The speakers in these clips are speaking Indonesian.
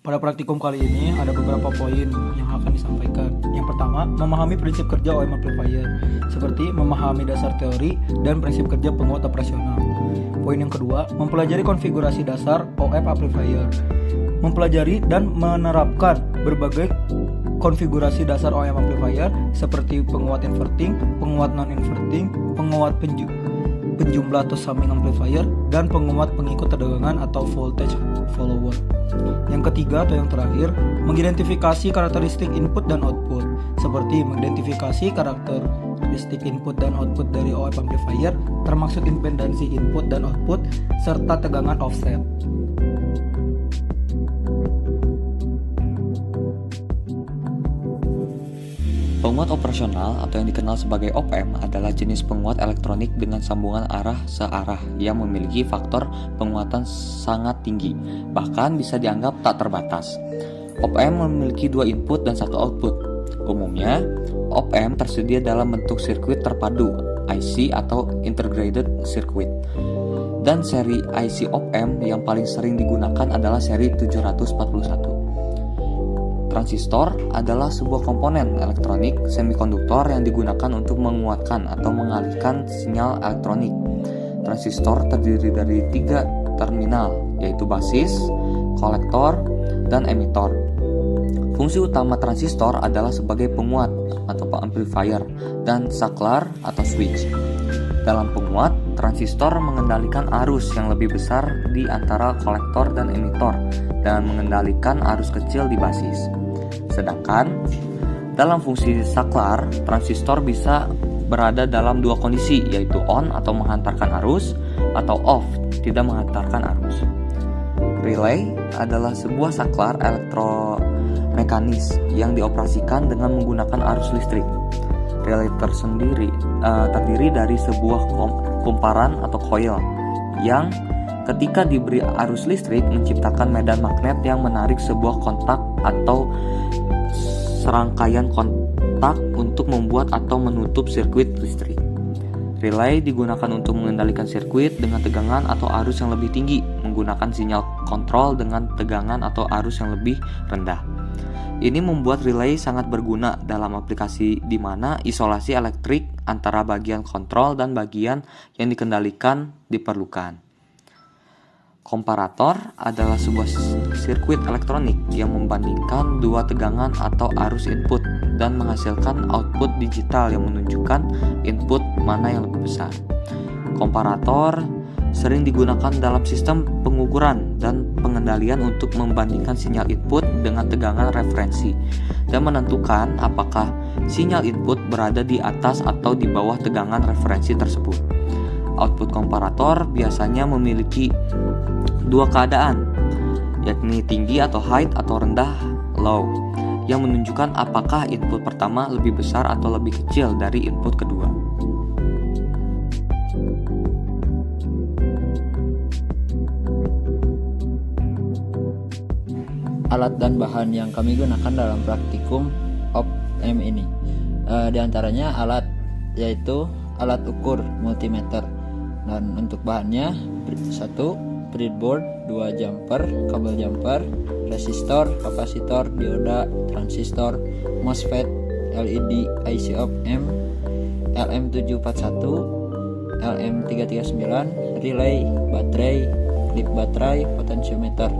Pada praktikum kali ini ada beberapa poin yang akan disampaikan. Yang pertama, memahami prinsip kerja OM amplifier, seperti memahami dasar teori dan prinsip kerja penguat operasional. Poin yang kedua, mempelajari konfigurasi dasar OM amplifier, mempelajari dan menerapkan berbagai konfigurasi dasar OM amplifier seperti penguat inverting, penguat non-inverting, penguat penjumlah atau summing amplifier, dan penguat pengikut tegangan atau voltage follower. Yang ketiga atau yang terakhir, mengidentifikasi karakteristik input dan output, seperti mengidentifikasi karakteristik input dan output dari OM amplifier, termasuk impedansi input dan output, serta tegangan offset. Penguat operasional atau yang dikenal sebagai op-amp adalah jenis penguat elektronik dengan sambungan arah searah yang memiliki faktor penguatan sangat tinggi, bahkan bisa dianggap tak terbatas. Op-amp memiliki dua input dan satu output. Umumnya, op-amp tersedia dalam bentuk sirkuit terpadu (IC) atau Integrated Circuit. Dan seri IC op-amp yang paling sering digunakan adalah seri 741. Transistor adalah sebuah komponen elektronik semikonduktor yang digunakan untuk menguatkan atau mengalihkan sinyal elektronik. Transistor terdiri dari 3 terminal, yaitu basis, kolektor, dan emitor. Fungsi utama transistor adalah sebagai penguat atau amplifier dan saklar atau switch. Dalam penguat, transistor mengendalikan arus yang lebih besar di antara kolektor dan emitor dan mengendalikan arus kecil di basis. Sedangkan dalam fungsi saklar, transistor bisa berada dalam dua kondisi, yaitu on atau menghantarkan arus, atau off, tidak menghantarkan arus. Relay adalah sebuah saklar elektromekanis yang dioperasikan dengan menggunakan arus listrik. Relay terdiri dari sebuah kumparan atau coil yang ketika diberi arus listrik menciptakan medan magnet yang menarik sebuah kontak atau serangkaian kontak untuk membuat atau menutup sirkuit listrik. Relay digunakan untuk mengendalikan sirkuit dengan tegangan atau arus yang lebih tinggi, menggunakan sinyal kontrol dengan tegangan atau arus yang lebih rendah. Ini membuat relay sangat berguna dalam aplikasi di mana isolasi elektrik antara bagian kontrol dan bagian yang dikendalikan diperlukan. Komparator adalah sebuah sirkuit elektronik yang membandingkan dua tegangan atau arus input dan menghasilkan output digital yang menunjukkan input mana yang lebih besar. Komparator sering digunakan dalam sistem pengukuran dan pengendalian untuk membandingkan sinyal input dengan tegangan referensi dan menentukan apakah sinyal input berada di atas atau di bawah tegangan referensi tersebut. Output komparator biasanya memiliki dua keadaan, yakni tinggi atau high atau rendah low, yang menunjukkan apakah input pertama lebih besar atau lebih kecil dari input kedua. Alat dan bahan yang kami gunakan dalam praktikum op-amp ini, di antaranya alat yaitu alat ukur multimeter, dan untuk bahannya 1 breadboard, 2 jumper, kabel jumper, resistor, kapasitor, dioda, transistor, MOSFET, LED, IC op-amp, LM741, LM339, relay, baterai, klip baterai, potensiometer.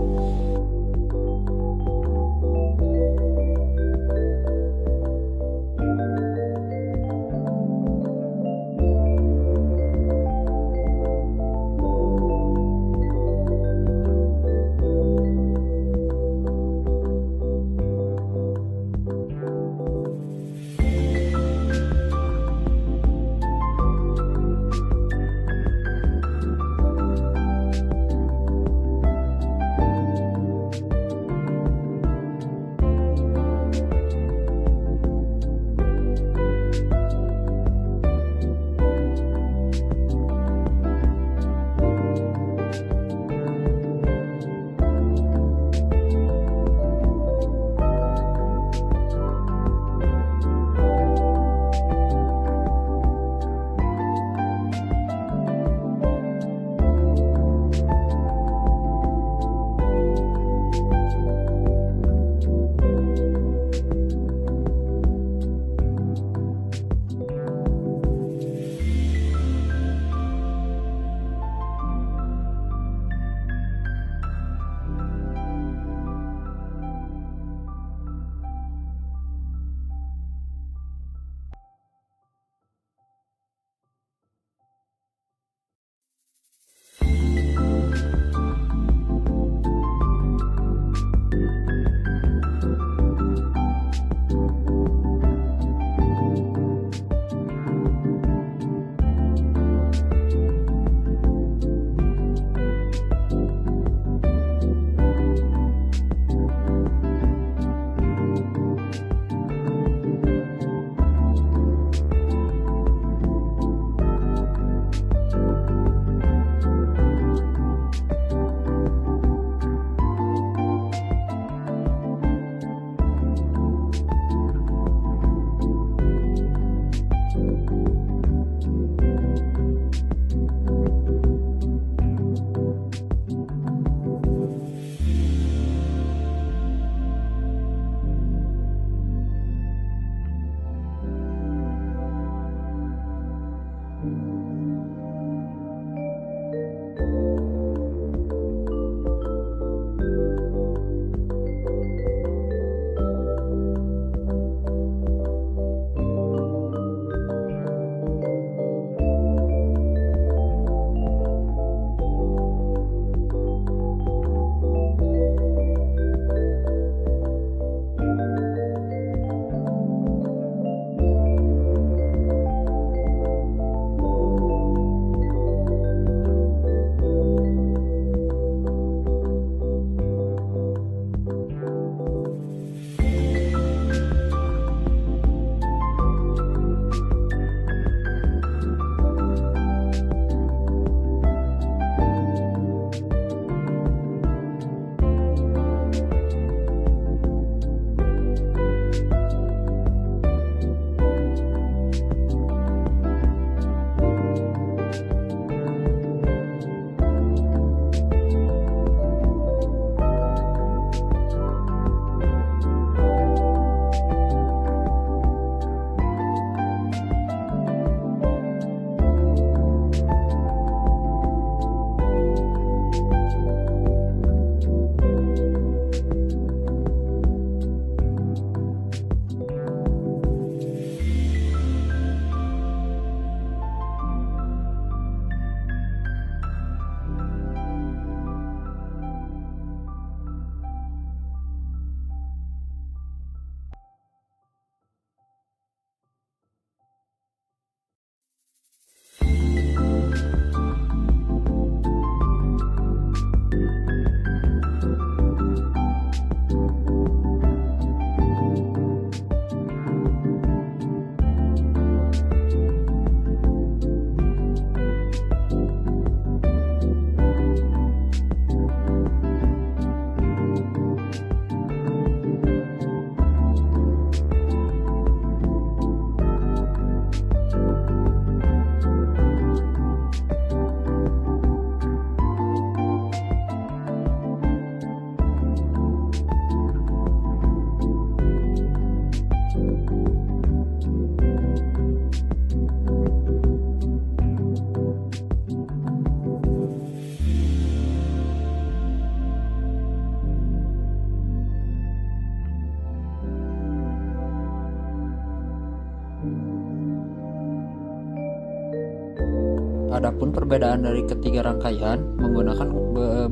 Adapun perbedaan dari ketiga rangkaian menggunakan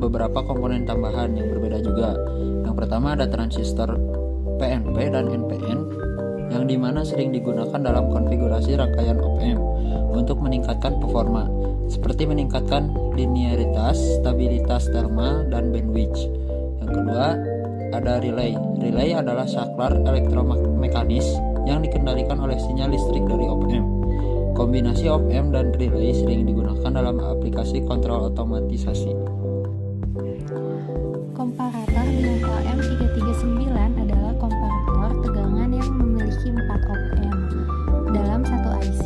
beberapa komponen tambahan yang berbeda juga. Yang pertama ada transistor PNP dan NPN yang dimana sering digunakan dalam konfigurasi rangkaian op-amp untuk meningkatkan performa, seperti meningkatkan linearitas, stabilitas thermal, dan bandwidth. Yang kedua ada relay. Relay adalah saklar elektromekanis yang dikendalikan oleh sinyal listrik dari op-amp. Kombinasi op-amp dan relay sering digunakan dalam aplikasi kontrol otomatisasi. Komparator dengan LM339 adalah komparator tegangan yang memiliki 4 op-amp dalam satu IC.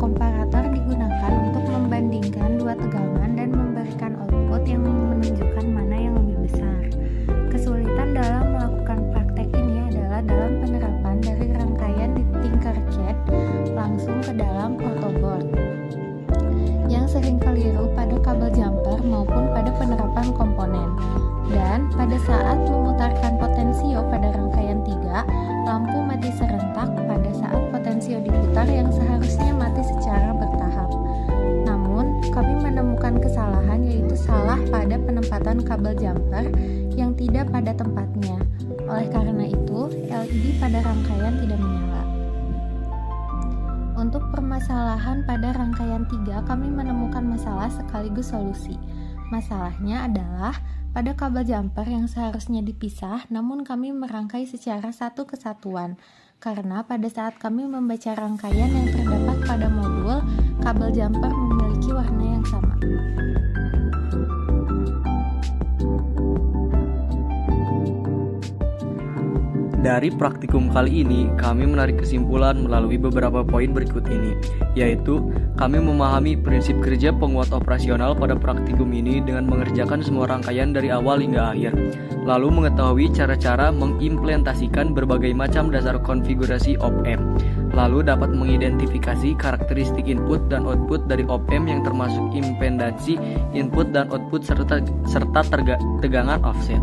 Komparator digunakan untuk membandingkan dua tegangan dan memberikan output yang menunjukkan mana yang lebih besar. Kesulitan dalam melakukan praktek ini adalah dalam penerapan dari rangkaian di Tinkercad langsung ke dalam protoboard yang sering keliru pada kabel jumper maupun pada penerapan komponen. Dan pada saat memutarkan potensio pada rangkaian 3, lampu mati serentak pada saat potensio diputar yang seharusnya mati secara bertahap. Namun, kami menemukan kesalahan, yaitu salah pada penempatan kabel jumper yang tidak pada tempatnya. Oleh karena itu, LED pada rangkaian tidak menyala. Untuk permasalahan pada rangkaian 3, kami menemukan masalah sekaligus solusi. Masalahnya adalah pada kabel jumper yang seharusnya dipisah, namun kami merangkai secara satu kesatuan. Karena pada saat kami membaca rangkaian yang terdapat pada modul, kabel jumper memiliki warna yang sama. Dari praktikum kali ini, kami menarik kesimpulan melalui beberapa poin berikut ini, yaitu kami memahami prinsip kerja penguat operasional pada praktikum ini dengan mengerjakan semua rangkaian dari awal hingga akhir, lalu mengetahui cara-cara mengimplementasikan berbagai macam dasar konfigurasi op-amp, lalu dapat mengidentifikasi karakteristik input dan output dari op-amp yang termasuk impedansi input dan output serta tegangan offset.